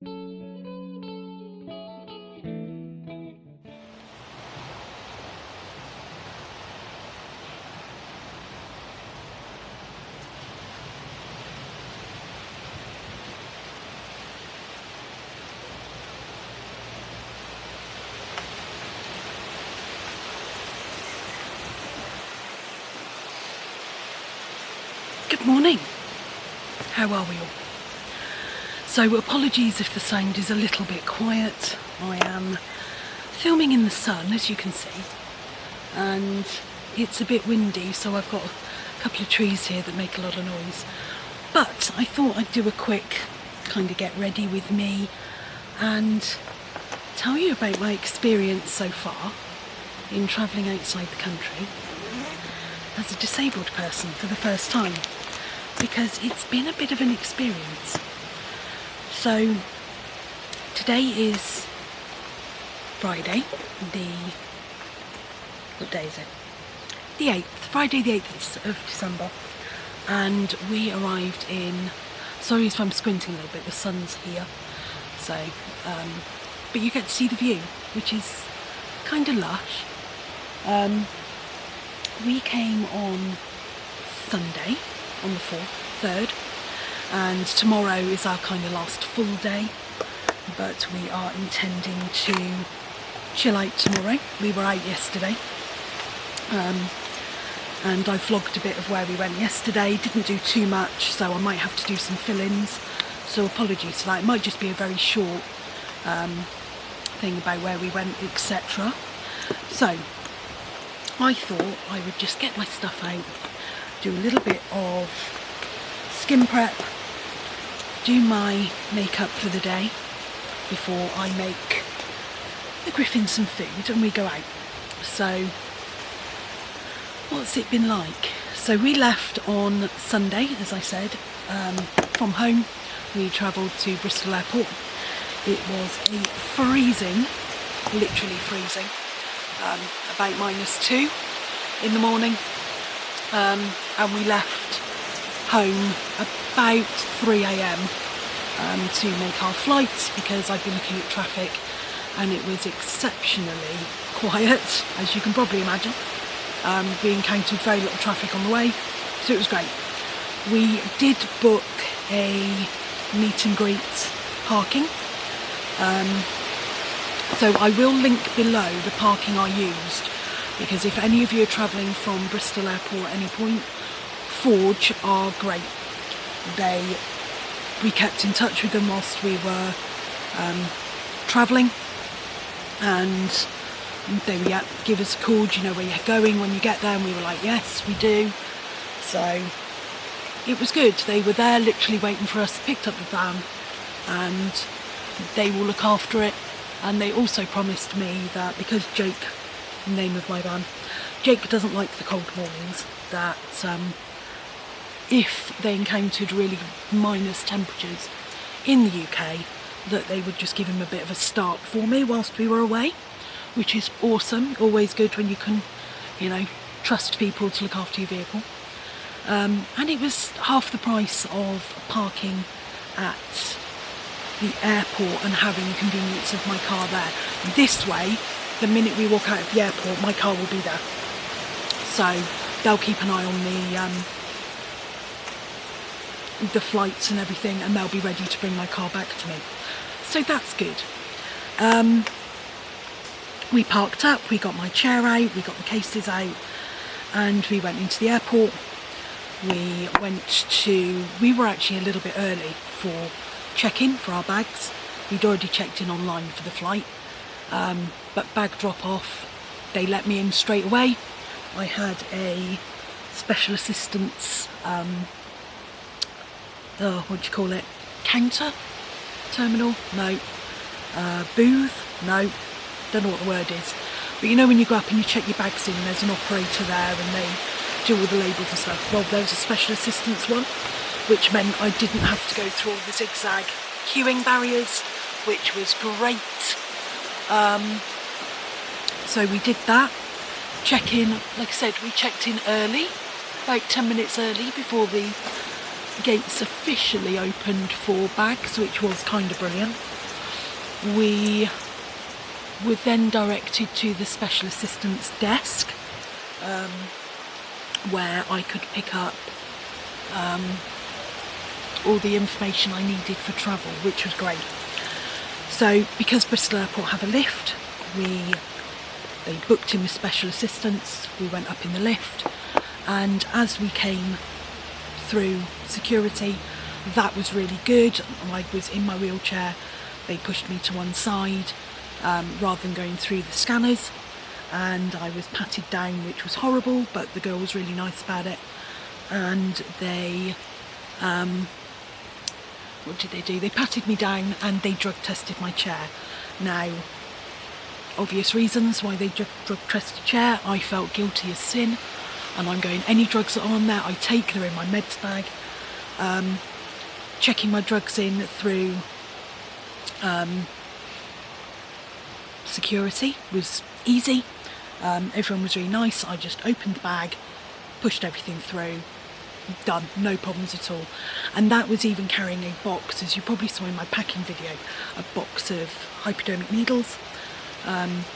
Good morning. How are we all? So apologies if the sound is a little bit quiet. I am filming in the sun, as you can see, and it's a bit windy, so I've got a couple of trees here that make a lot of noise. But I thought I'd do a quick kind of get ready with me and tell you about my experience so far in travelling outside the country as a disabled person for the first time, because it's been a bit of an experience. So today is Friday, what day is it? The 8th, Friday the 8th of December, and we arrived in, sorry if I'm squinting a little bit, the sun's here, so, but you get to see the view, which is kind of lush. We came on Sunday, on the 3rd, and tomorrow is our kind of last full day, but we are intending to chill out tomorrow. We were out yesterday, and I vlogged a bit of where we went yesterday. Didn't do too much, so I might have to do some fill-ins, so apologies for that. It might just be a very short thing about where we went, etc. So I thought I would just get my stuff out, do a little bit of skin prep, do my makeup for the day before I make the Griffin some food and we go out. So what's it been like? So we left on Sunday, as I said, from home. We travelled to Bristol Airport. It was a freezing, literally freezing, about -2 in the morning, and we left home about 3 AM to make our flight, because I've been looking at traffic and it was exceptionally quiet, as you can probably imagine. We encountered very little traffic on the way, so it was great. We did book a meet and greet parking, so I will link below the parking I used, because if any of you are travelling from Bristol Airport at any point, Forge are great. We kept in touch with them whilst we were travelling, and they would give us a call, do you know where you're going when you get there? And we were like, yes, we do. So it was good. They were there literally waiting for us, picked up the van, and they will look after it. And they also promised me that, because Jake, the name of my van, Jake doesn't like the cold mornings, that if they encountered really minus temperatures in the UK, that they would just give him a bit of a start for me whilst we were away, which is awesome. Always good when you can, you know, trust people to look after your vehicle. And it was half the price of parking at the airport and having the convenience of my car there. This way, the minute we walk out of the airport, my car will be there. So they'll keep an eye on the flights and everything, and they'll be ready to bring my car back to me. So that's good. We parked up, we got my chair out, we got the cases out, and we went into the airport. We were actually a little bit early for check-in for our bags. We'd already checked in online for the flight, but bag drop off, they let me in straight away. I had a special assistance, what do you call it? Counter? Terminal? No. Booth? No. Don't know what the word is. But you know when you go up and you check your bags in, there's an operator there and they do all the labels and stuff. Well, there was a special assistance one, which meant I didn't have to go through all the zigzag queuing barriers, which was great. So we did that. Check in, like I said, we checked in early, about 10 minutes early before the gates officially opened for bags, which was kind of brilliant. We were then directed to the special assistant's desk, where I could pick up all the information I needed for travel, which was great. So because Bristol Airport have a lift, they booked in with special assistants. We went up in the lift, and as we came through security, that was really good. I was in my wheelchair, they pushed me to one side rather than going through the scanners, and I was patted down, which was horrible, but the girl was really nice about it. And they what did they do? They patted me down and they drug tested my chair. Now, obvious reasons why they drug tested chair. I felt guilty as sin, and I'm going, any drugs that are on there I take, they're in my meds bag. Checking my drugs in through security was easy. Everyone was really nice. I just opened the bag, pushed everything through, done, no problems at all. And that was even carrying a box, as you probably saw in my packing video, a box of hypodermic needles,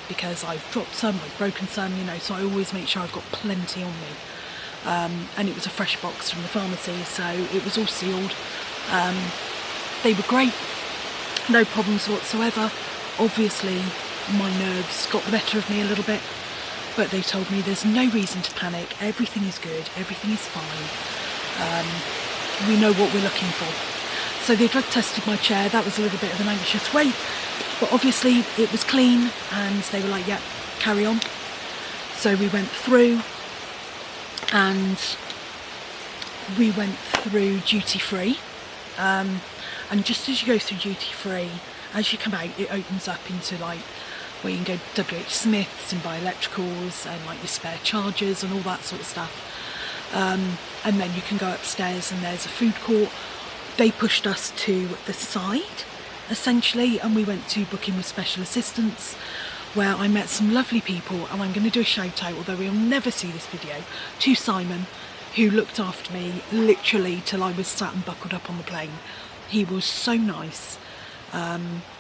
because I've dropped some, I've broken some, you know, so I always make sure I've got plenty on me. And it was a fresh box from the pharmacy, so it was all sealed. They were great, no problems whatsoever. Obviously my nerves got the better of me a little bit, but they told me there's no reason to panic, everything is good, everything is fine, we know what we're looking for. So they drug tested my chair. That was a little bit of an anxious wait, but obviously it was clean, and they were like, yeah, carry on. So we went through, and we went through duty free, and just as you go through duty free, as you come out, it opens up into like where you can go to WH Smith's and buy electricals and like your spare chargers and all that sort of stuff. And then you can go upstairs and there's a food court. They pushed us to the side essentially, and we went to booking with special assistants, where I met some lovely people, and I'm going to do a shout out, although we'll never see this video, to Simon, who looked after me literally till I was sat and buckled up on the plane. He was so nice.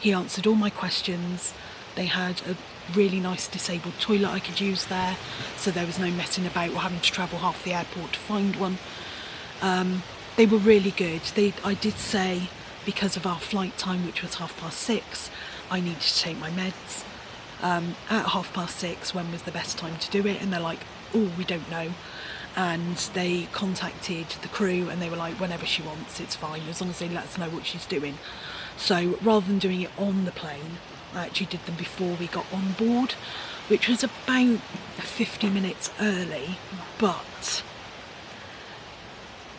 He answered all my questions. They had a really nice disabled toilet I could use there, so there was no messing about or having to travel half the airport to find one. They were really good. I did say, because of our flight time, which was 6:30, I needed to take my meds. At 6:30, when was the best time to do it? And they're like, oh, we don't know. And they contacted the crew and they were like, whenever she wants, it's fine, as long as they let us know what she's doing. So rather than doing it on the plane, I actually did them before we got on board, which was about 50 minutes early, but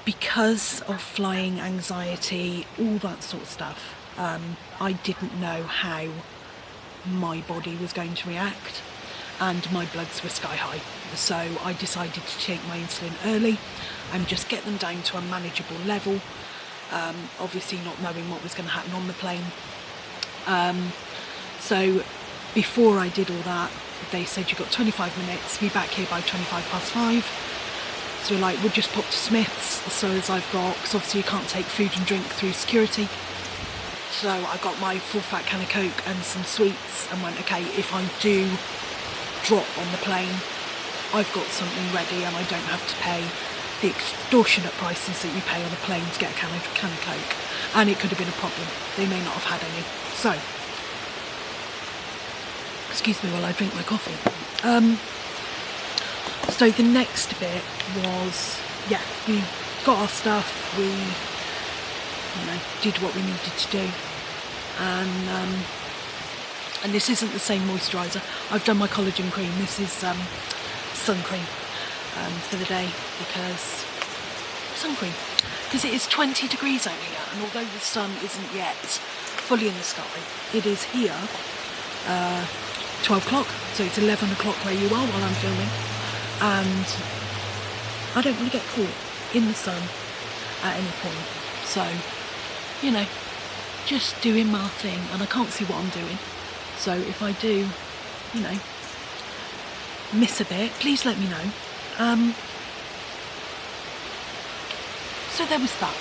because of flying anxiety, all that sort of stuff, I didn't know how my body was going to react, and my bloods were sky high. So I decided to take my insulin early and just get them down to a manageable level, obviously not knowing what was going to happen on the plane. So before I did all that, they said you've got 25 minutes, be back here by 5:25. So we're like, we'll just pop to Smith's, so as I've got, because obviously you can't take food and drink through security. So I got my full fat can of Coke and some sweets and went, okay, if I do drop on the plane, I've got something ready and I don't have to pay the extortionate prices that you pay on a plane to get a can of Coke. And it could have been a problem. They may not have had any. So, excuse me while I drink my coffee. So the next bit was, yeah, we got our stuff, we, you know, did what we needed to do, and this isn't the same moisturiser. I've done my collagen cream. This is sun cream for the day, because it is 20 degrees out here, and although the sun isn't yet fully in the sky, it is here 12 o'clock, so it's 11 o'clock where you are while I'm filming. And I don't want to get caught in the sun at any point, so, you know, just doing my thing, and I can't see what I'm doing, so if I do, you know, miss a bit, please let me know. So there was that.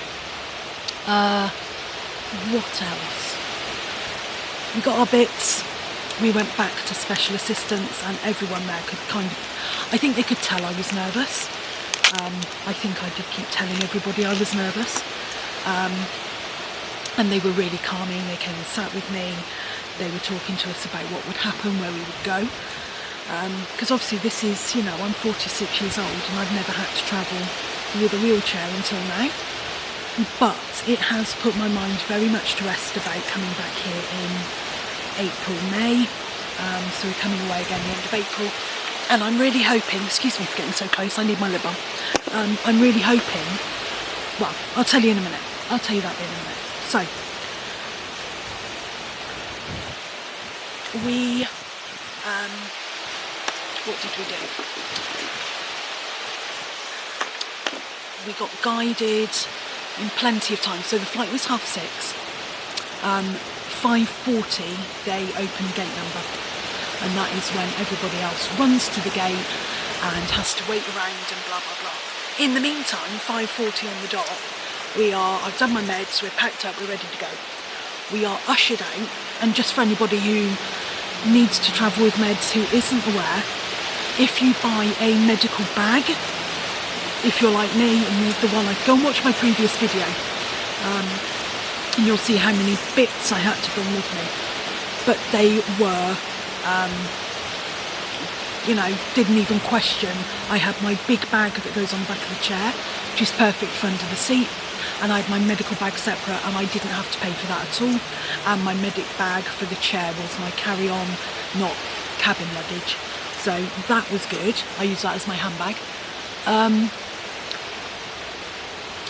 What else? We got our bits. We went back to special assistants, and everyone there could kind of, I think they could tell I was nervous. I think I did keep telling everybody I was nervous. And they were really calming. They came and sat with me. They were talking to us about what would happen, where we would go. Because obviously this is, you know, I'm 46 years old and I've never had to travel with a wheelchair until now. But it has put my mind very much to rest about coming back here in April, May. So we're coming away again the end of April. And I'm really hoping, excuse me for getting so close, I need my lip balm. I'm really hoping, well, I'll tell you in a minute. I'll tell you that bit in a minute. So, what did we do? We got guided in plenty of time. So the flight was 6:30. 5:40 they open the gate number, and that is when everybody else runs to the gate and has to wait around and blah blah blah. In the meantime, 5:40 on the dot, I've done my meds, we're packed up, we're ready to go. We are ushered out, and just for anybody who needs to travel with meds who isn't aware, if you buy a medical bag, if you're like me and you're the one, go and watch my previous video, and you'll see how many bits I had to bring with me. But they were, you know, didn't even question. I had my big bag that goes on the back of the chair, which is perfect for under the seat, and I had my medical bag separate, and I didn't have to pay for that at all. And my medic bag for the chair was my carry-on, not cabin luggage. So that was good. I used that as my handbag.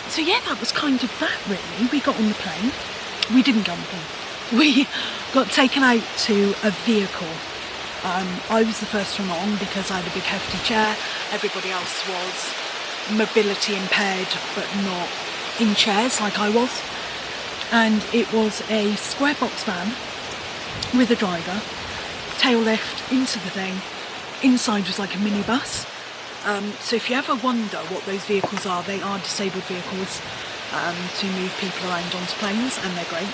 So yeah, that was kind of that really. We got on the plane. We didn't go on the plane. We got taken out to a vehicle. I was the first one on because I had a big hefty chair. Everybody else was mobility impaired, but not in chairs like I was. And it was a square box van with a driver, tail lift into the thing. Inside was like a minibus. So if you ever wonder what those vehicles are, they are disabled vehicles to move people around onto planes, and they're great.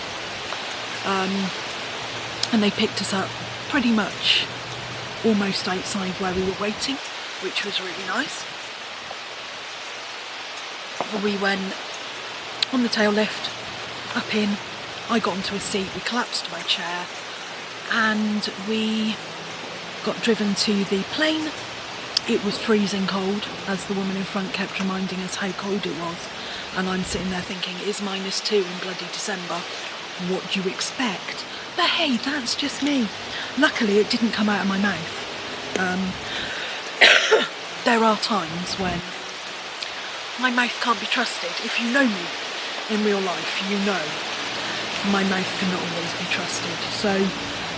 And they picked us up pretty much almost outside where we were waiting, which was really nice. We went on the tail lift, up in, I got onto a seat, we collapsed to my chair, and we got driven to the plane. It was freezing cold, as the woman in front kept reminding us how cold it was, and I'm sitting there thinking, it's -2 in bloody December, what do you expect? But hey, that's just me. Luckily it didn't come out of my mouth. There are times when my mouth can't be trusted. If you know me in real life, you know my mouth cannot always be trusted. So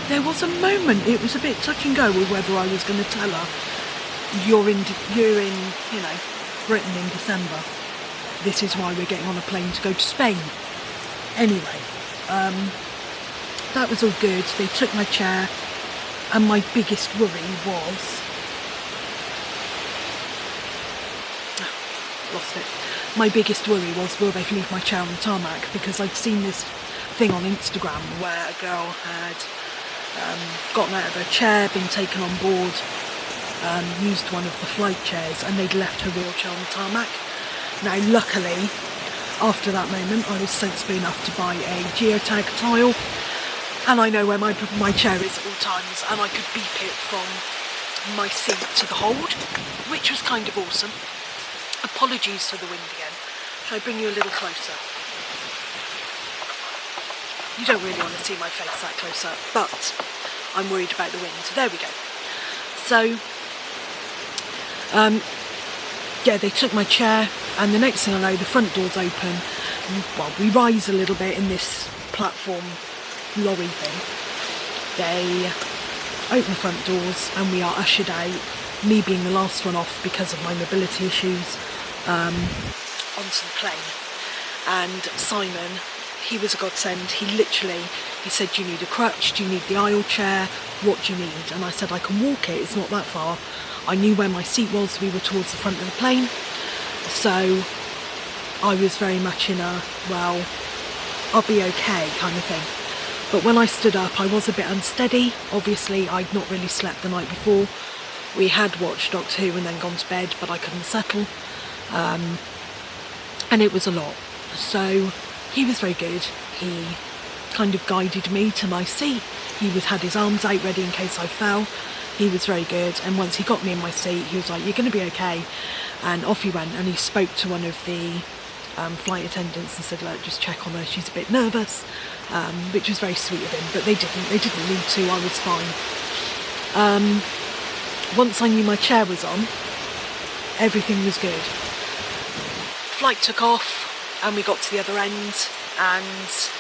there was a moment, it was a bit touch and go with whether I was going to tell her, you're in, you know, Britain in December. This is why we're getting on a plane to go to Spain. Anyway, that was all good. They took my chair, and my biggest worry was, lost it. My biggest worry was, will they leave my chair on the tarmac? Because I'd seen this thing on Instagram where a girl had gotten out of her chair, been taken on board, used one of the flight chairs, and they'd left her wheelchair on the tarmac. Now luckily, after that moment, I was sensible enough to buy a geotag tile, and I know where my chair is at all times, and I could beep it from my seat to the hold, which was kind of awesome. Apologies for the wind again. Shall I bring you a little closer? You don't really want to see my face that close up, but I'm worried about the wind. There we go. So, yeah, they took my chair, and the next thing I know, the front door's open. Well, we rise a little bit in this platform lorry thing. They open the front doors, and we are ushered out, me being the last one off because of my mobility issues, onto the plane. And Simon, he was a godsend. He said, do you need a crutch? Do you need the aisle chair? What do you need? And I said, I can walk it, it's not that far. I knew where my seat was, we were towards the front of the plane. So I was very much in a, well, I'll be okay kind of thing. But when I stood up, I was a bit unsteady. Obviously, I'd not really slept the night before. We had watched Doctor Who and then gone to bed, but I couldn't settle. And it was a lot. So he was very good. He kind of guided me to my seat. He had his arms out ready in case I fell. He was very good. And once he got me in my seat, he was like, "You're going to be okay." And off he went. And he spoke to one of the flight attendants and said, "Look, just check on her. She's a bit nervous," which was very sweet of him. But they didn't need to. I was fine. Once I knew my chair was on, everything was good. Flight took off and we got to the other end, and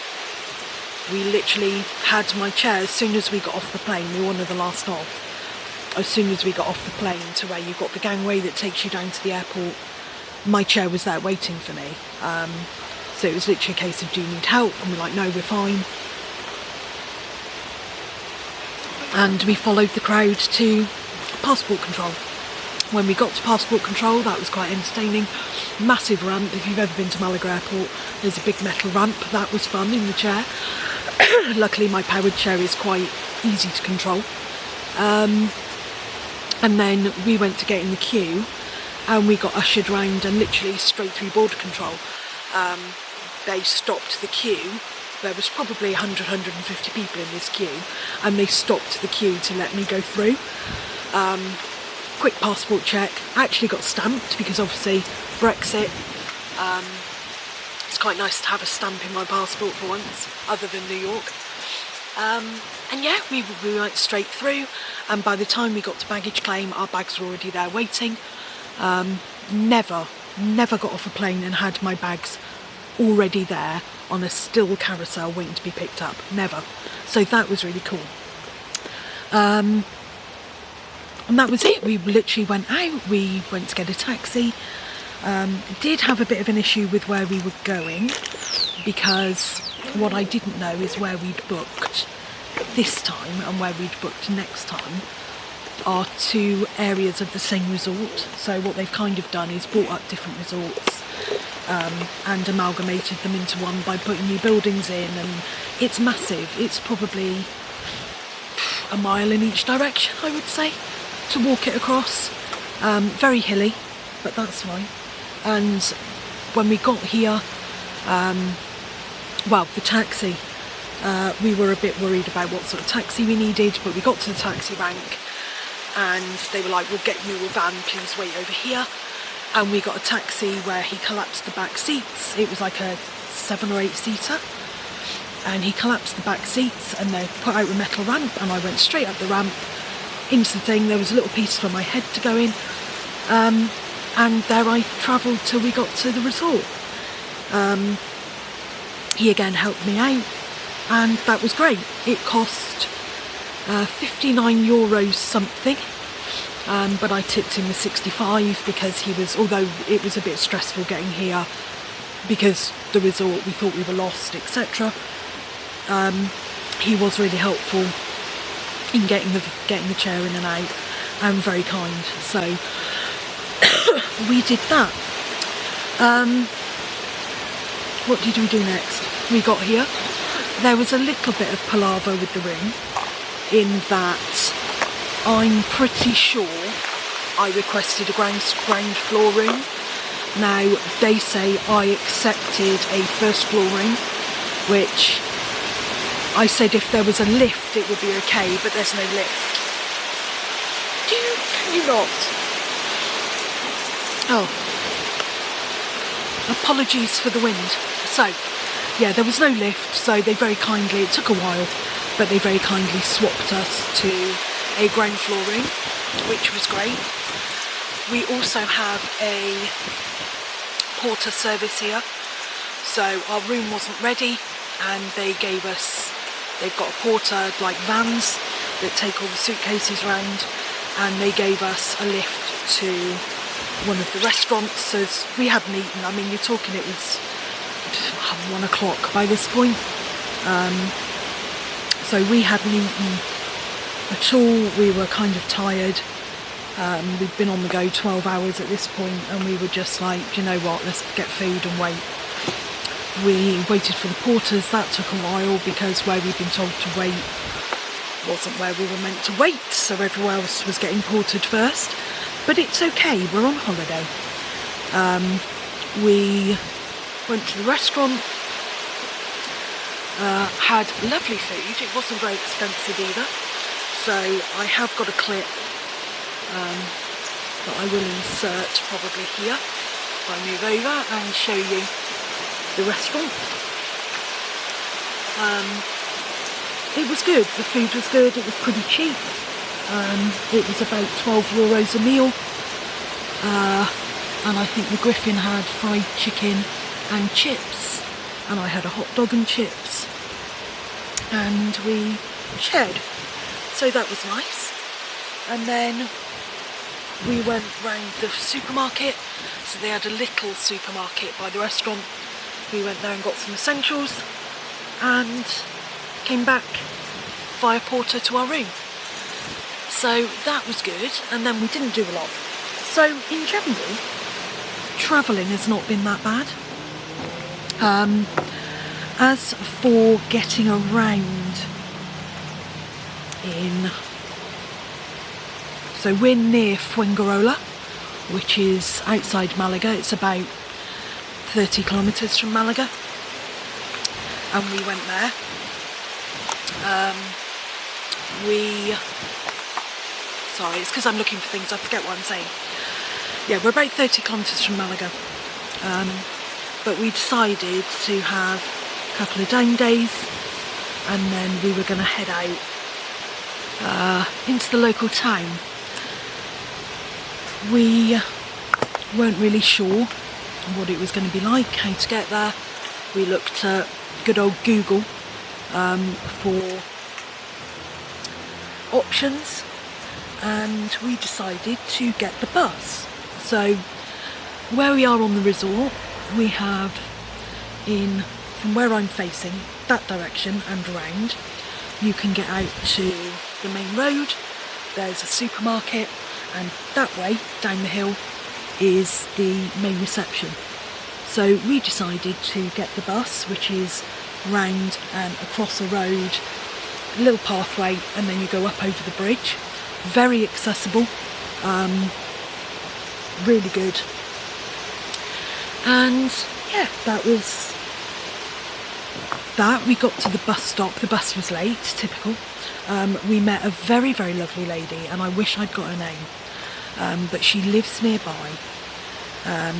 we literally had my chair as soon as we got off the plane. We were one of the last off. As soon as we got off the plane to where you got the gangway that takes you down to the airport, my chair was there waiting for me. So it was literally a case of, "Do you need help?" And we're like, "No, we're fine." And we followed the crowd to passport control. When we got to passport control, that was quite entertaining. Massive ramp. If you've ever been to Malaga Airport, there's a big metal ramp. That was fun in the chair. Luckily my powered chair is quite easy to control. And then we went to get in the queue, and we got ushered round and literally straight through border control. They stopped the queue. There was probably 100, 150 people in this queue, and they stopped the queue to let me go through. Quick passport check. I actually got stamped because obviously Brexit. It's quite nice to have a stamp in my passport for once, other than New York. And yeah, we went straight through, and by the time we got to baggage claim, our bags were already there waiting. Never got off a plane and had my bags already there on a still carousel waiting to be picked up. Never. So that was really cool. And that was it. We literally went out, we went to get a taxi. Did have a bit of an issue with where we were going, because what I didn't know is where we'd booked this time and where we'd booked next time are two areas of the same resort. So what they've kind of done is bought up different resorts and amalgamated them into one by putting new buildings in, and it's massive. It's probably a mile in each direction, I would say, to walk it across. Very hilly, but that's fine. And when we got here, well, the taxi, we were a bit worried about what sort of taxi we needed, but we got to the taxi rank and they were like, "We'll get you a van, please wait over here." And we got a taxi where he collapsed the back seats. It was like a 7 or 8 seater, and he collapsed the back seats and they put out a metal ramp, and I went straight up the ramp into the thing. There was a little piece for my head to go in, and there I travelled till we got to the resort. He again helped me out, and that was great. It cost €59 something, but I tipped him the 65 because he was, although it was a bit stressful getting here because the resort, we thought we were lost, etc. He was really helpful in getting the chair in and out, and very kind. So we did that. What did we do next? We got here. There was a little bit of palaver with the room, in that I'm pretty sure I requested a ground floor room. Now they say I accepted a first floor room, which I said if there was a lift it would be okay, but there's no lift. Can you not? Oh. Apologies for the wind. So, yeah, there was no lift, so they very kindly, it took a while, but they very kindly swapped us to a ground floor room, which was great. We also have a porter service here, so our room wasn't ready, and they've got a porter, like vans, that take all the suitcases around, and they gave us a lift to one of the restaurants, as we hadn't eaten. I mean, you're talking, it was 1 o'clock by this point, so we hadn't eaten at all. We were kind of tired. We'd been on the go 12 hours at this point, and we were just like, do you know what, let's get food and wait. We waited for the porters. That took a while because where we'd been told to wait wasn't where we were meant to wait, so everyone else was getting portered first. But it's okay, we're on holiday. We went to the restaurant, had lovely food. It wasn't very expensive either, so I have got a clip that I will insert probably here if I move over and show you the restaurant. It was good, the food was good, it was pretty cheap. It was about €12 a meal, and I think the Griffin had fried chicken and chips, and I had a hot dog and chips, and we shared, so that was nice. And then we went round the supermarket, so they had a little supermarket by the restaurant. We went there and got some essentials and came back via porter to our room. So that was good, and then we didn't do a lot. So in general, travelling has not been that bad. As for getting around so we're near Fuengirola, which is outside Malaga. It's about 30 kilometres from Malaga, and we went there. Sorry, it's because I'm looking for things, I forget what I'm saying. Yeah, we're about 30 kilometres from Malaga, but we decided to have a couple of down days, and then we were going to head out into the local town. We weren't really sure what it was going to be like, how to get there. We looked at good old Google for options, and we decided to get the bus. So where we are on the resort, we have from where I'm facing, that direction and round, you can get out to the main road. There's a supermarket, and that way down the hill is the main reception. So we decided to get the bus, which is round and across a road, a little pathway, and then you go up over the bridge. Very accessible, really good. And yeah, that was that. We got to the bus stop, the bus was late, typical. We met a very, very lovely lady, and I wish I'd got her name, but she lives nearby.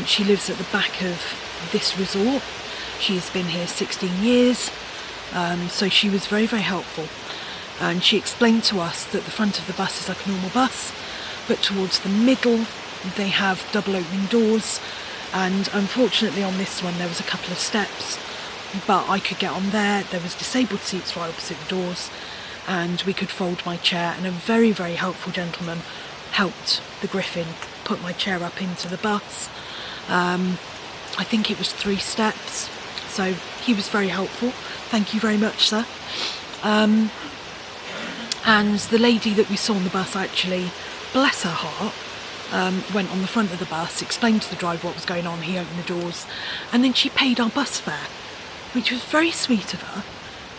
She lives at the back of this resort. She's been here 16 years, so she was very, very helpful. And she explained to us that the front of the bus is like a normal bus, but towards the middle they have double opening doors, and unfortunately on this one there was a couple of steps, but I could get on there. There was disabled seats right opposite the doors, and we could fold my chair, and a very, very helpful gentleman helped the Griffin put my chair up into the bus. I think it was 3 steps, so he was very helpful. Thank you very much, sir. And the lady that we saw on the bus, actually, bless her heart, went on the front of the bus, explained to the driver what was going on, he opened the doors, and then she paid our bus fare, which was very sweet of her.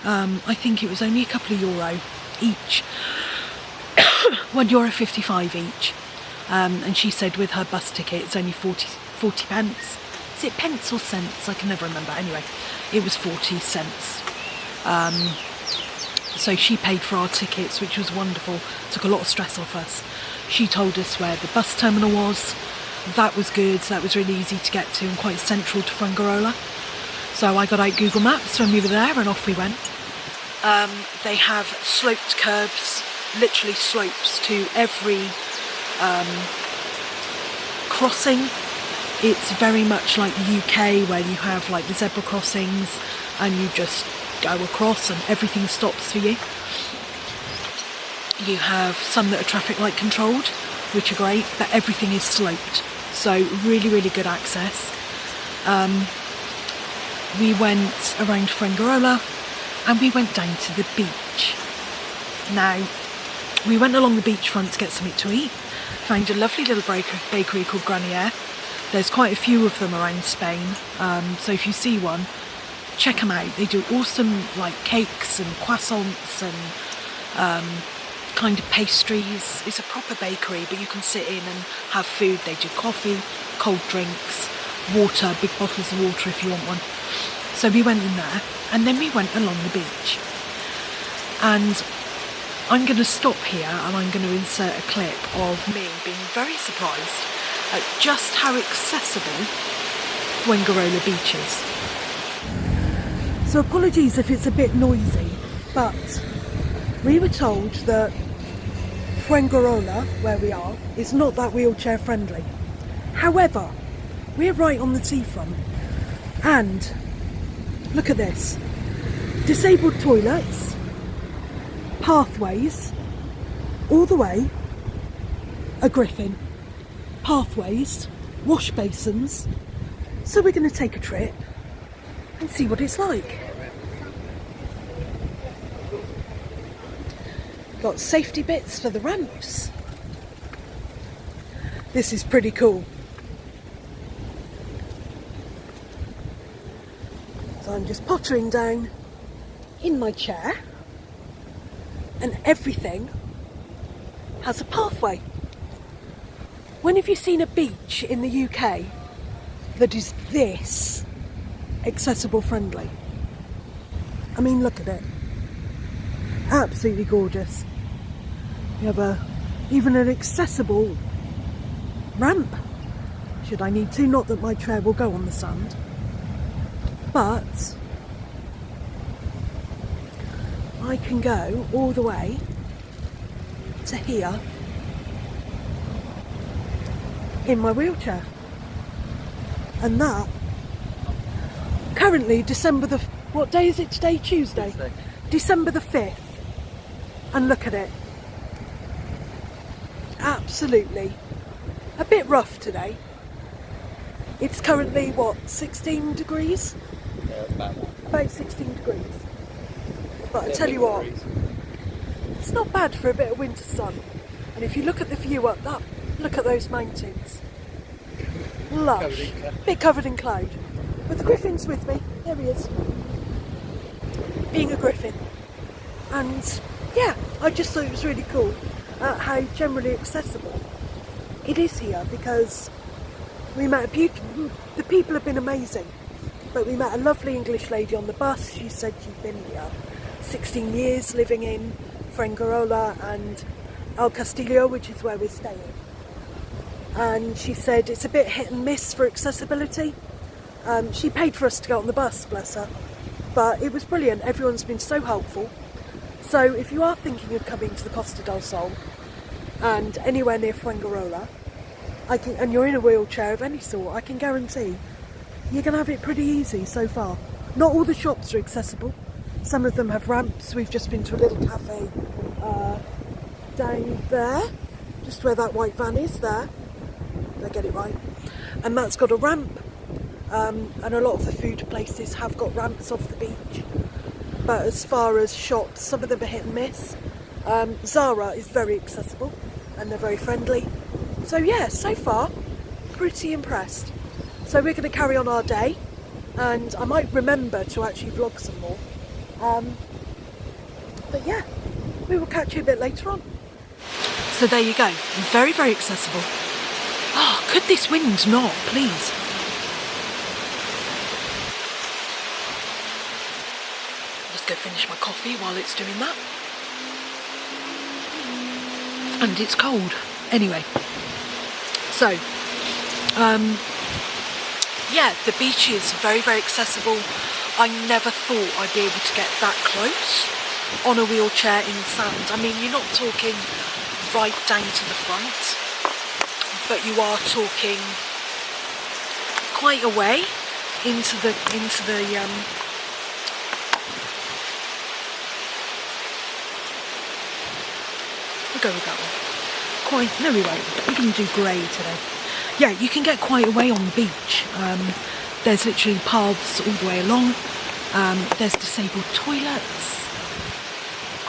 I think it was only a couple of euro each, €1.55 each, and she said with her bus ticket it's only 40 pence. Is it pence or cents? I can never remember. Anyway, it was 40 cents. So she paid for our tickets, which was wonderful. Took a lot of stress off us. She told us where the bus terminal was. That was good. That was really easy to get to and quite central to Fuengirola. So I got out Google Maps when we were there, and off we went. They have sloped curbs, literally slopes to every crossing. It's very much like the UK, where you have like the zebra crossings and you just go across and everything stops for you. You have some that are traffic light controlled, which are great, but everything is sloped, so really, really good access. We went around Fuengirola and we went down to the beach. Now, we went along the beachfront to get something to eat, found a lovely little bakery called Granier. There's quite a few of them around Spain, so if you see one, check them out. They do awesome like cakes and croissants and kind of pastries. It's a proper bakery, but you can sit in and have food. They do coffee, cold drinks, water, big bottles of water if you want one. So we went in there, and then we went along the beach. And I'm going to stop here and I'm going to insert a clip of me being very surprised at just how accessible Fuengirola Beach is. So apologies if it's a bit noisy, but we were told that Fuengirola, where we are, is not that wheelchair friendly. However, we're right on the seafront, and look at this. Disabled toilets, pathways, all the way, a griffin, pathways, wash basins. So we're going to take a trip and see what it's like. Got safety bits for the ramps. This is pretty cool. So I'm just pottering down in my chair, and everything has a pathway. When have you seen a beach in the UK that is this accessible friendly? I mean, look at it. Absolutely gorgeous. You have even an accessible ramp, should I need to. Not that my chair will go on the sand, but I can go all the way to here in my wheelchair. And that, currently December what day is it today? Tuesday? December the 5th. And look at it. Absolutely. A bit rough today. It's currently, what, 16 degrees? Yeah, about 16 degrees. But I tell you what, it's not bad for a bit of winter sun. And if you look at the view up that, look at those mountains. Lush. Bit covered in cloud. But the griffin's with me. There he is. Being a griffin. And yeah, I just thought it was really cool how generally accessible it is here, because we met the people have been amazing, but we met a lovely English lady on the bus. She said she'd been here 16 years living in Fuengirola and El Castillo, which is where we're staying. And she said it's a bit hit and miss for accessibility. She paid for us to go on the bus, bless her, but it was brilliant. Everyone's been so helpful. So if you are thinking of coming to the Costa del Sol and anywhere near Fuengirola, and you're in a wheelchair of any sort, I can guarantee you're going to have it pretty easy so far. Not all the shops are accessible. Some of them have ramps. We've just been to a little cafe down there, just where that white van is there. Did I get it right? And that's got a ramp. And a lot of the food places have got ramps off the beach. But as far as shops, some of them are hit and miss. Zara is very accessible and they're very friendly. So yeah, so far, pretty impressed. So we're going to carry on our day, and I might remember to actually vlog some more. But yeah, we will catch you a bit later on. So there you go, very, very accessible. Oh, could this wind not, please? Let's go finish my coffee while it's doing that. And it's cold. Anyway, so, yeah, the beach is very, very accessible. I never thought I'd be able to get that close on a wheelchair in sand. I mean, you're not talking right down to the front, but you are talking quite a way into the we'll go with that one. No, we won't. We're going to do grey today. Yeah, you can get quite a way on the beach. There's literally paths all the way along. There's disabled toilets.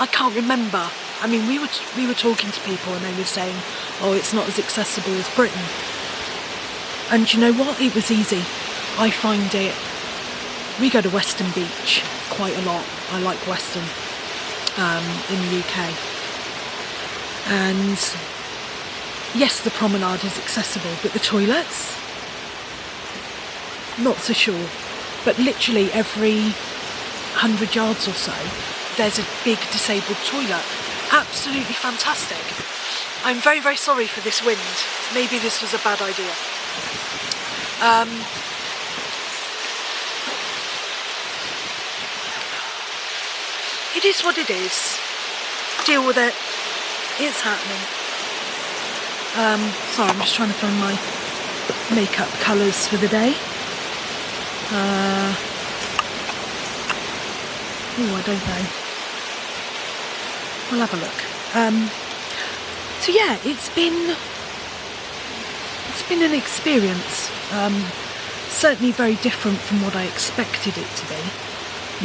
I can't remember. I mean, we were talking to people and they were saying, oh, it's not as accessible as Britain. And you know what? It was easy. I find it we go to Western Beach quite a lot. I like Western in the UK. And yes, the promenade is accessible, but the toilets, not so sure. But literally every 100 yards or so, there's a big disabled toilet. Absolutely fantastic. I'm very, very sorry for this wind. Maybe this was a bad idea. It is what it is. Deal with it. It's happening. Sorry, I'm just trying to find my makeup colours for the day. Oh, I don't know. We'll have a look. So yeah, it's been an experience. Certainly very different from what I expected it to be.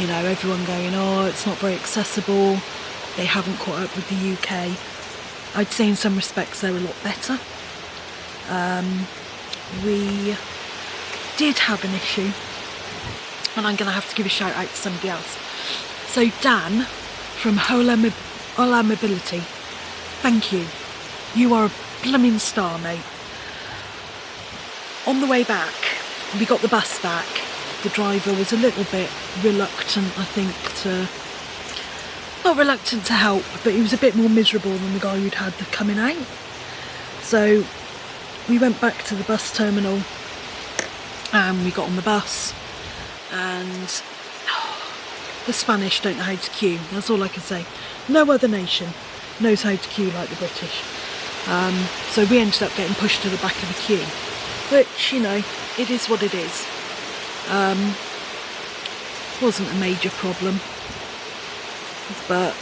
You know, everyone going, oh, it's not very accessible. They haven't caught up with the UK. I'd say in some respects they're a lot better. We did have an issue, and I'm going to have to give a shout out to somebody else. So Dan from Hola Mobility, thank you. You are a blooming star, mate. On the way back, we got the bus back. The driver was a little bit reluctant, I think, not reluctant to help, but he was a bit more miserable than the guy who'd had the coming out. So we went back to the bus terminal and we got on the bus, and the Spanish don't know how to queue. That's all I can say. No other nation knows how to queue like the British. So we ended up getting pushed to the back of the queue, which, you know, it is what it is. Wasn't a major problem, but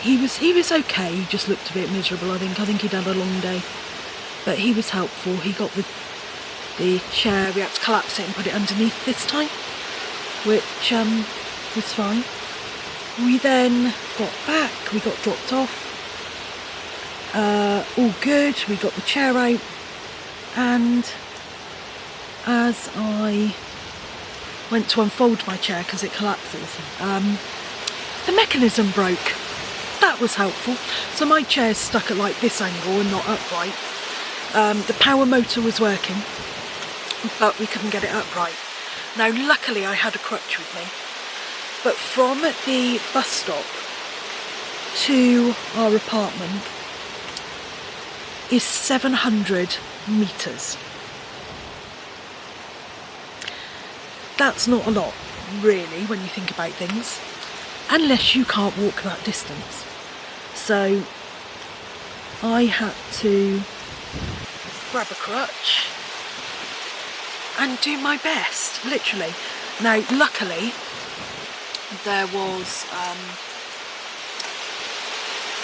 he was okay. He just looked a bit miserable. I think he'd had a long day, but he was helpful. He got the chair. We had to collapse it and put it underneath this time, which was fine. We then got back. We got dropped off. All good. We got the chair out, and as I went to unfold my chair because it collapses, the mechanism broke. That was helpful. So my chair's stuck at like this angle and not upright. The power motor was working, but we couldn't get it upright. Now luckily I had a crutch with me, but from the bus stop to our apartment is 700 metres. That's not a lot, really, when you think about things, unless you can't walk that distance. So I had to grab a crutch and do my best, literally. Now, luckily, there was, did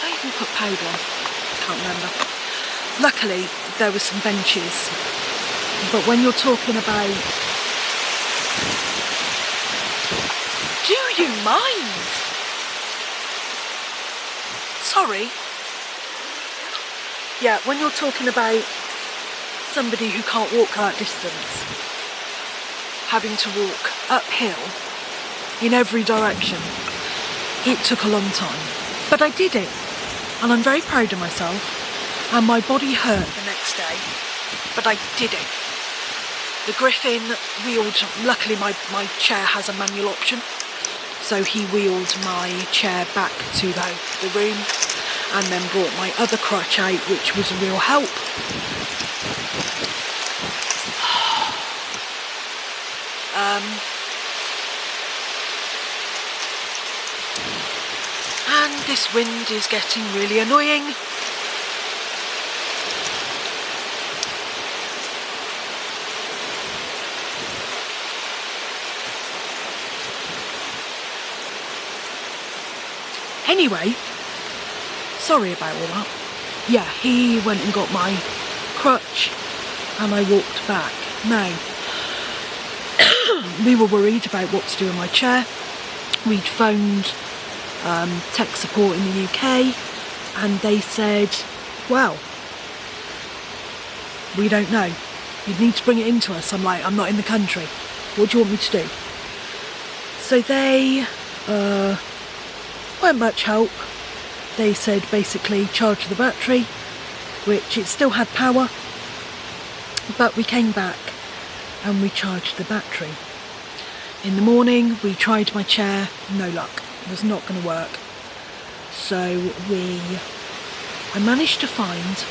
I even put powder on? Can't remember. Luckily, there were some benches, but when you're talking about, do you mind? Sorry. Yeah, when you're talking about somebody who can't walk that distance, having to walk uphill in every direction, it took a long time. But I did it, and I'm very proud of myself, and my body hurt the next day, but I did it. The Griffin wheeled, luckily my chair has a manual option, so he wheeled my chair back to the room and then brought my other crutch out, which was a real help. And this wind is getting really annoying. Anyway, sorry about all that. Yeah, he went and got my crutch and I walked back. Now, we were worried about what to do with my chair. We'd phoned tech support in the UK and they said, well, we don't know. You'd need to bring it into us. I'm like, I'm not in the country. What do you want me to do? So they weren't much help. They said basically charge the battery, which it still had power, but we came back and we charged the battery. In the morning we tried my chair, no luck, it was not going to work. So I managed to find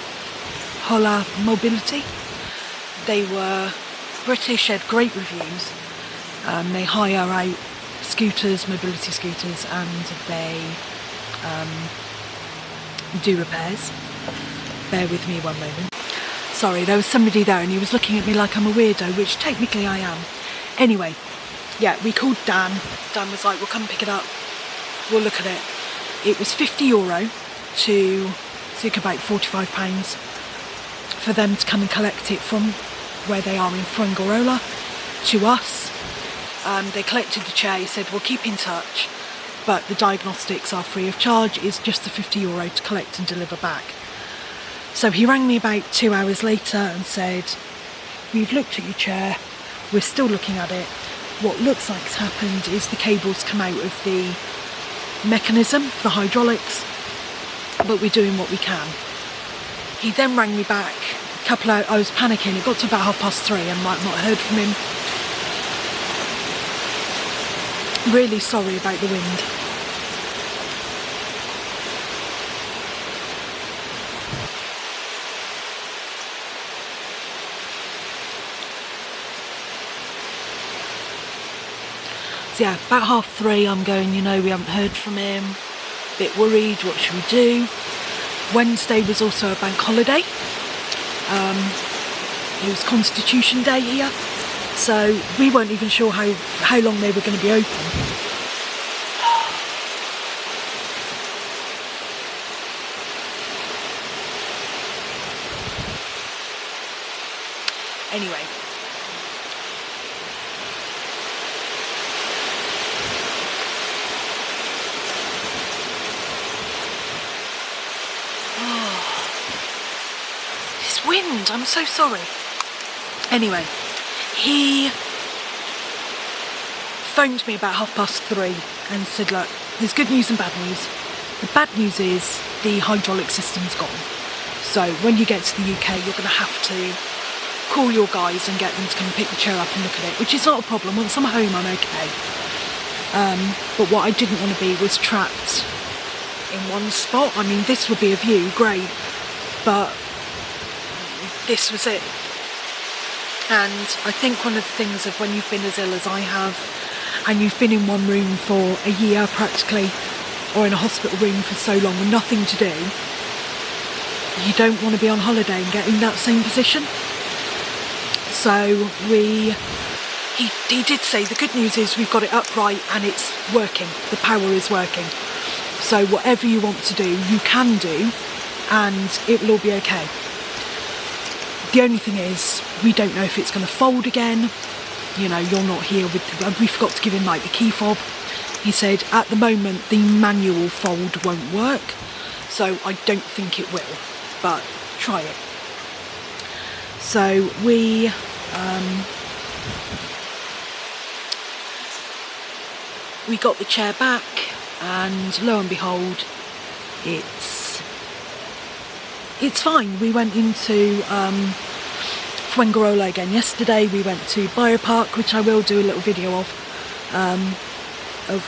Hola Mobility. They were British, had great reviews. They hire out scooters, mobility scooters, and they do repairs. Bear with me one moment. Sorry, there was somebody there and he was looking at me like I'm a weirdo, which technically I am. Anyway, yeah, we called Dan. Dan was like, we'll come pick it up. We'll look at it. It was €50 to took about £45 for them to come and collect it from where they are in Fuengirola to us. They collected the chair. He said, we'll keep in touch, but the diagnostics are free of charge. It's just the €50 to collect and deliver back. So he rang me about 2 hours later and said, we've looked at your chair, we're still looking at it. What looks like has happened is the cables come out of the mechanism for the hydraulics, but we're doing what we can. He then rang me back a couple of hours. I was panicking. It got to about 3:30 and I've not heard from him. Really sorry about the wind. So yeah, about 3:30 I'm going, you know, we haven't heard from him. A bit worried, what should we do? Wednesday was also a bank holiday. It was Constitution Day here. So we weren't even sure how long they were going to be open. Anyway. This wind, I'm so sorry. Anyway, he phoned me about 3:30 and said, look, there's good news and bad news. The bad news is the hydraulic system's gone. So when you get to the UK, you're going to have to call your guys and get them to come and pick the chair up and look at it, which is not a problem. Once I'm home, I'm okay. But what I didn't want to be was trapped in one spot. I mean, this would be a view, great, but this was it. And I think one of the things of when you've been as ill as I have, and you've been in one room for a year practically, or in a hospital room for so long with nothing to do, you don't want to be on holiday and get in that same position. So he did say the good news is we've got it upright and it's working, the power is working. So whatever you want to do, you can do, and it will all be okay. The only thing is, we don't know if it's going to fold again. You know, you're not here with, we forgot to give him like the key fob. He said at the moment the manual fold won't work, so I don't think it will, but try it. So we got the chair back, and lo and behold, it's fine. We went into Fuengirola again yesterday. We went to Biopark, which I will do a little video of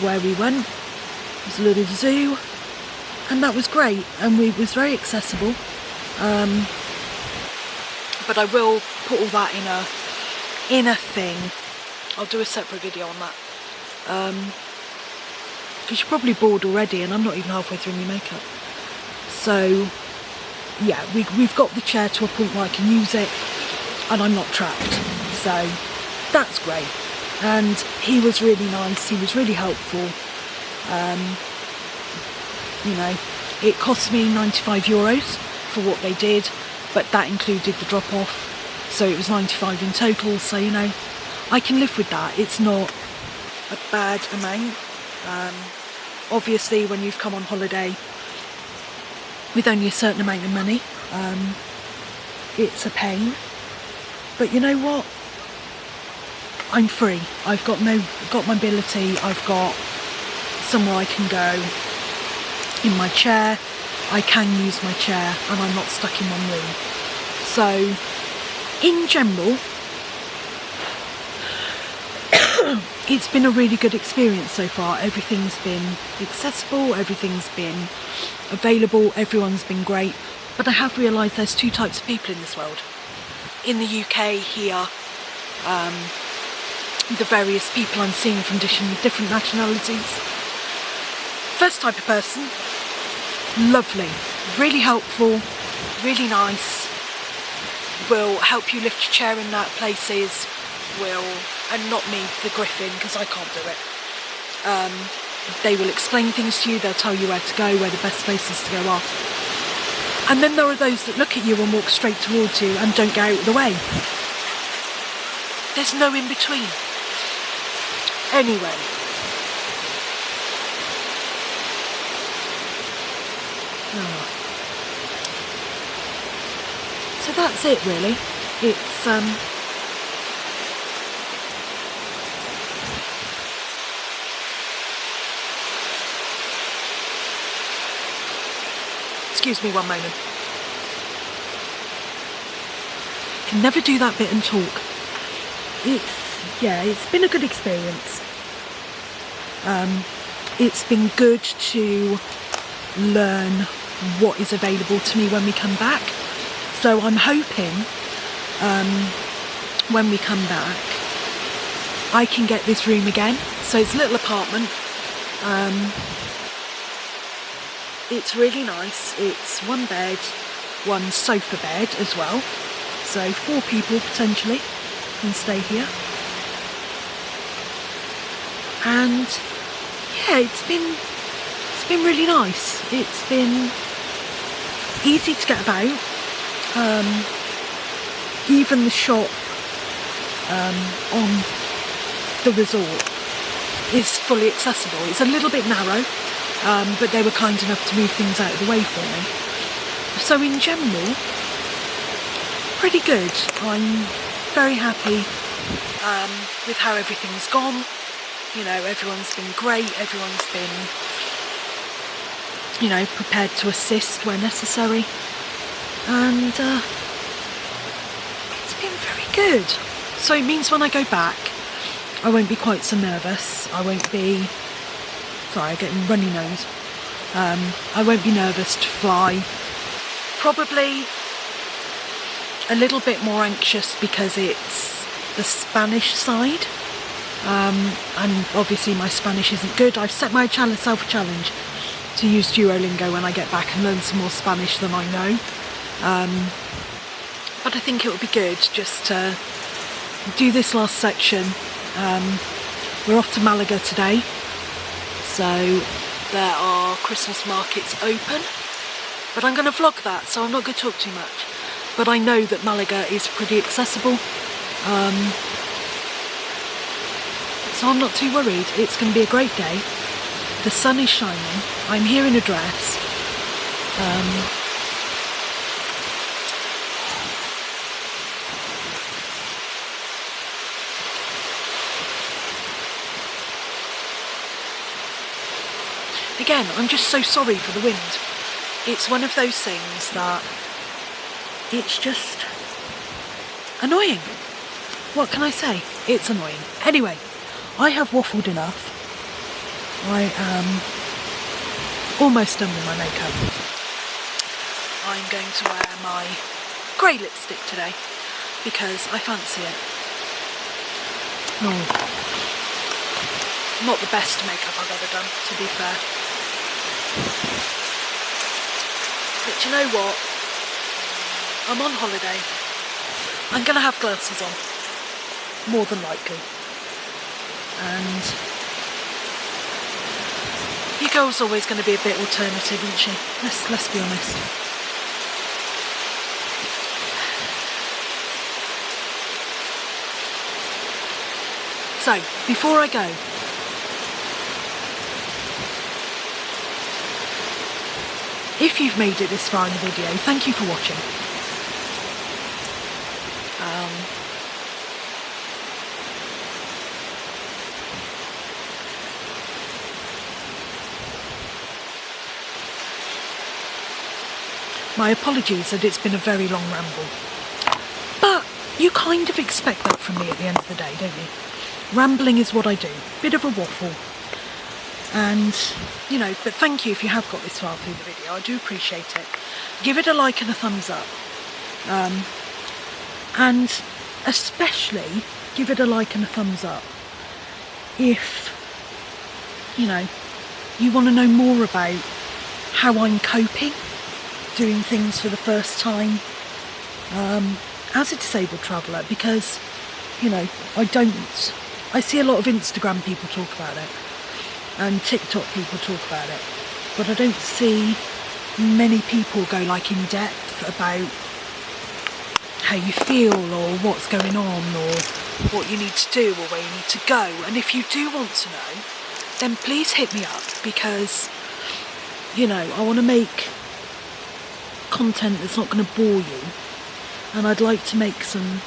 where we went. It was a little zoo, and that was great, and it was very accessible. But I will put all that in a thing. I'll do a separate video on that. Because you're probably bored already, and I'm not even halfway through my makeup. So yeah, we've got the chair to a point where I can use it and I'm not trapped, so that's great. And he was really nice, he was really helpful. You know, it cost me €95 for what they did, but that included the drop off, so it was 95 in total. So you know, I can live with that. It's not a bad amount. Obviously when you've come on holiday with only a certain amount of money, it's a pain, But you know what? I'm free. I've got mobility. I've got somewhere I can go. In my chair, I can use my chair, and I'm not stuck in one room. So, in general, it's been a really good experience so far. Everything's been accessible, everything's been available, everyone's been great. But I have realised there's two types of people in this world. In the UK here, the various people I'm seeing from different nationalities. First type of person, lovely, really helpful, really nice, will help you lift your chair in that places, and not me, the Griffin, because I can't do it. They will explain things to you, they'll tell you where to go, where the best places to go are. And then there are those that look at you and walk straight towards you and don't get out of the way. There's no in between. Anyway. Oh. So that's it really. It's excuse me one moment. Can never do that bit and talk. It's been a good experience. It's been good to learn what is available to me when we come back. So I'm hoping when we come back I can get this room again. So it's a little apartment. It's really nice. It's one bed, one sofa bed as well. So 4 people potentially can stay here. And yeah, it's been really nice. It's been easy to get about. Even the shop on the resort is fully accessible. It's a little bit narrow, but they were kind enough to move things out of the way for me. So in general, pretty good. I'm very happy with how everything's gone. You know, everyone's been great, everyone's been, you know, prepared to assist where necessary. And it's been very good. So it means when I go back, I won't be quite so nervous. I won't be, sorry, I'm getting runny nose. I won't be nervous to fly. Probably a little bit more anxious because it's the Spanish side. And obviously my Spanish isn't good. I've set myself a challenge to use Duolingo when I get back and learn some more Spanish than I know. But I think it would be good just to do this last section. We're off to Malaga today, so there are Christmas markets open, but I'm going to vlog that, so I'm not going to talk too much. But I know that Malaga is pretty accessible, so I'm not too worried. It's going to be a great day. The sun is shining. I'm here in a dress. Again, I'm just so sorry for the wind. It's one of those things that it's just annoying. What can I say? It's annoying. Anyway, I have waffled enough. I am almost done with my makeup. I'm going to wear my grey lipstick today because I fancy it. Not the best makeup I've ever done, to be fair. But you know what? I'm on holiday. I'm going to have glasses on, more than likely. And your girl's always going to be a bit alternative, isn't she? Let's be honest. So, before I go, if you've made it this far in the video, thank you for watching. My apologies that it's been a very long ramble. But you kind of expect that from me at the end of the day, don't you? Rambling is what I do. Bit of a waffle. And, you know, but thank you if you have got this far through the video. I do appreciate it. Give it a like and a thumbs up. And especially give it a like and a thumbs up if, you know, you want to know more about how I'm coping, doing things for the first time as a disabled traveller, because, you know, I see a lot of Instagram people talk about it and TikTok people talk about it, but I don't see many people go like in depth about how you feel or what's going on or what you need to do or where you need to go. And if you do want to know, then please hit me up, because, you know, I want to make content that's not going to bore you, and I'd like to make some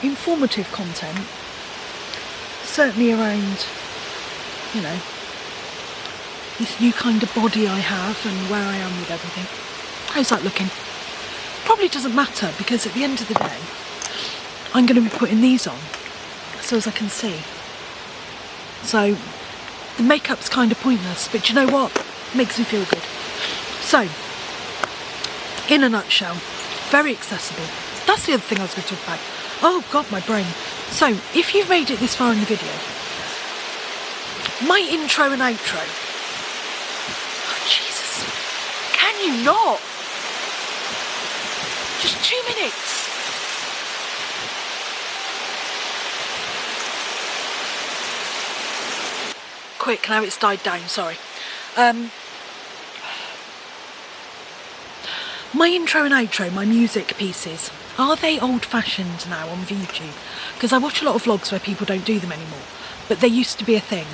informative content, certainly around, you know, this new kind of body I have and where I am with everything. How's that looking? Probably doesn't matter, because at the end of the day I'm going to be putting these on so as I can see. So the makeup's kind of pointless, but you know what? It makes me feel good. So, in a nutshell, very accessible. That's the other thing I was going to talk about. Oh God, my brain. So, if you've made it this far in the video, my intro and outro. Oh, Jesus. Can you not? Just 2 minutes. Quick, now it's died down, sorry. My intro and outro, my music pieces, are they old-fashioned now on YouTube? Because I watch a lot of vlogs where people don't do them anymore, but they used to be a thing.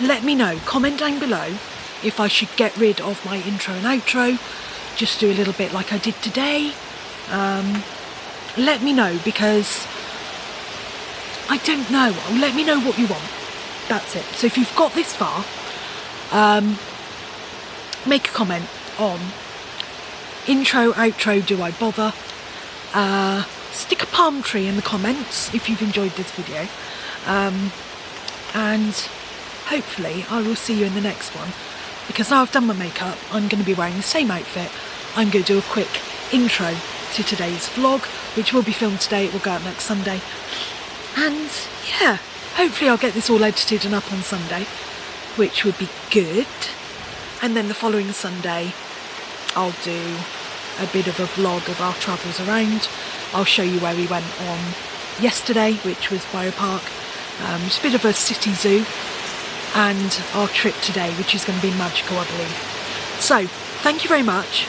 Let me know, comment down below if I should get rid of my intro and outro, just do a little bit like I did today. Let me know, because I don't know. Let me know what you want. That's it. So if you've got this far, make a comment on intro, outro, do I bother? Stick a palm tree in the comments if you've enjoyed this video. And hopefully I will see you in the next one, because now I've done my makeup, I'm going to be wearing the same outfit. I'm going to do a quick intro to today's vlog, which will be filmed today. It will go out next Sunday. And yeah, hopefully I'll get this all edited and up on Sunday, which would be good. And then the following Sunday I'll do a bit of a vlog of our travels around. I'll show you where we went on yesterday, which was Biopark. It's a bit of a city zoo, and our trip today, which is going to be magical, I believe. So, thank you very much.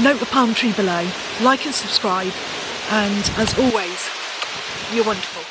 Note the palm tree below, like and subscribe, and as always, you're wonderful.